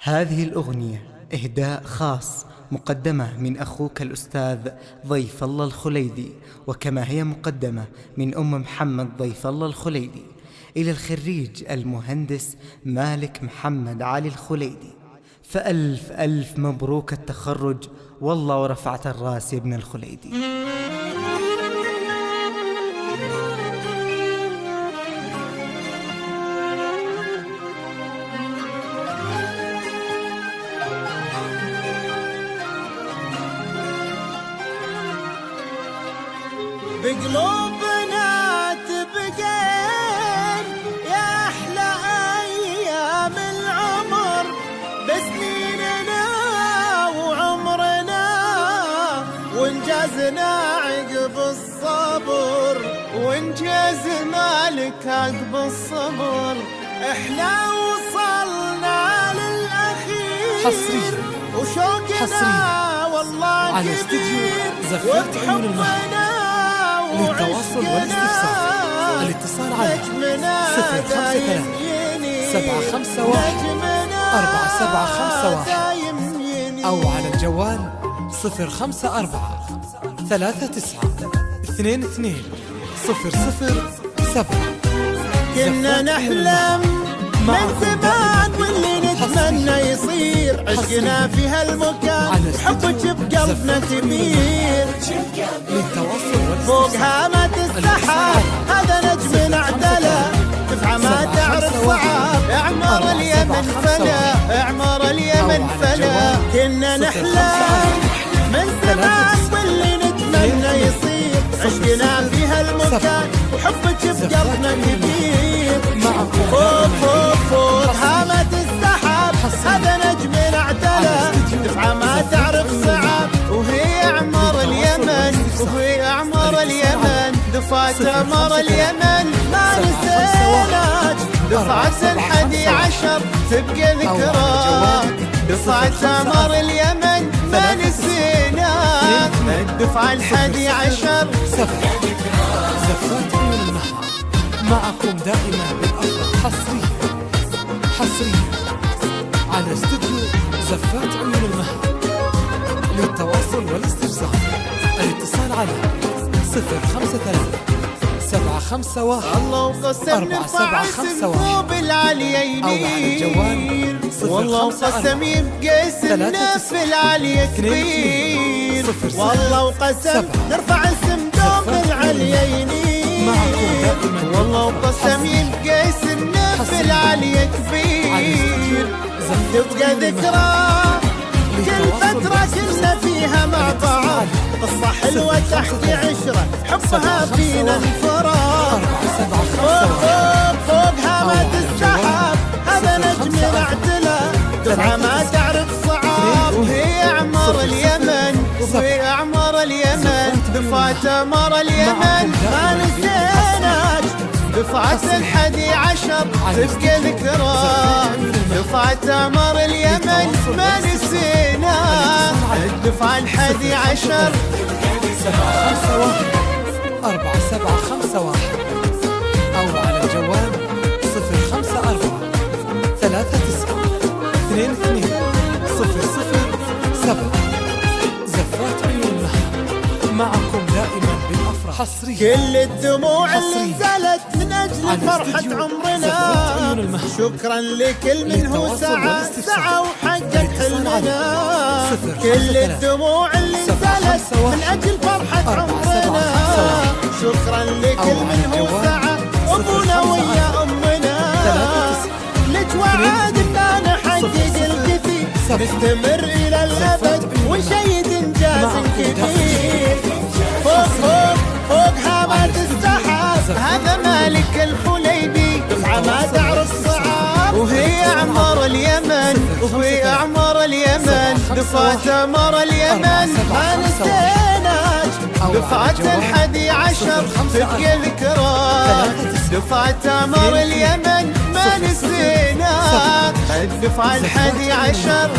هذه الأغنية إهداء خاص مقدمة من أخوك الأستاذ ضيف الله الخليدي، وكما هي مقدمة من أم محمد ضيف الله الخليدي إلى الخريج المهندس مالك محمد علي الخليدي. فألف ألف مبروك التخرج، والله ورفعت الراس يا ابن الخليدي. بقلوبنا تبقين يا أحلى أيام العمر، بسنيننا وعمرنا وانجازنا عقب الصبر، وانجازنا لك عقب الصبر. احنا وصلنا للأخير حصريا وشوقنا والله على استديو زفرت عيون المهد. للتواصل والاستفسار الاتصال على 053 751 4751 أو على الجوال 054 39 22 007. كنا نحلم من زمان واللي نتمنى يصير، عشقنا في هالمكان حبك بقلبنا كبير. فوق هامة السحاب هذا نجم اعتلى، دفعة ما تعرف صعاب، اعمر اليمن فلا، اعمر اليمن فلا. كنا نحلم من زمان واللي نتمنى يصير، عشقنا في هالمكان وحبك بقلبنا كبير. فوق فوق فوق هامة السحاب هذا نجم اعتلى، دفعة ما تعرف صعاب، وهي اعمار اليمن، وهي اعمار اليمن، دفعة اعمار اليمن ما نسيناك. دفعة 11 تبقى ذكراك، دفعة اعمار اليمن ما نسيناك. الدفعة 11 زفرت عيون المهد معكم دائما بالأفضل. حصريا على استوديو زفرت عيون المهد. للتواصل والاستفسار الاتصال على 053 751 الله وقسم نرفع سنفوب العليين، أو على الجوال والله وقسم يبقى النف العلي كبير. والله وقسم نرفع اسم دوب العليين، والله وقسم يبقى النف العلي كبير. تبقى ذكرى كل فترة كنا فيها مع بعض، قصة حلوة تحكي عشرة حبها فينا انفراد. فوق هامة السحاب هذا نجم اعتلى، دفعة ما تعرف صعاب، وهي اعمار اليمن، وهي اعمار اليمن، دفعة اعمار اليمن ما نسيناك. دفعة 11 تبقى ذكراك، دفعة اعمار اليمن ما نسيناك. الدفعة 11 751 4751 أو على الجوال 054 39 22 007. زفرت عيون المهد معكم دائما بالأفراح. حصريا كل الدموع اللي نزلت من أجل فرحة عمرنا، شكرا لكل من هو سعى وحقق حلمنا. كل الدموع اللي نزلت من أجل فرحة عمرنا، شكرا لكل من هو سعى أبونا ويا أمنا. لك وعدنا نحقق الكثير، نستمر إلى الأبد ونشيد إنجاز كبير. فوق هامة السحاب هذا مالك الخليدي، دفعة ما تعرف صعاب، وهي اعمار اليمن، وهي اعمار اليمن، دفعة اعمار اليمن ما نسيناك. دفعة 11 تبقى ذكراك، دفعة اعمار اليمن ما نسيناك. الدفعة 11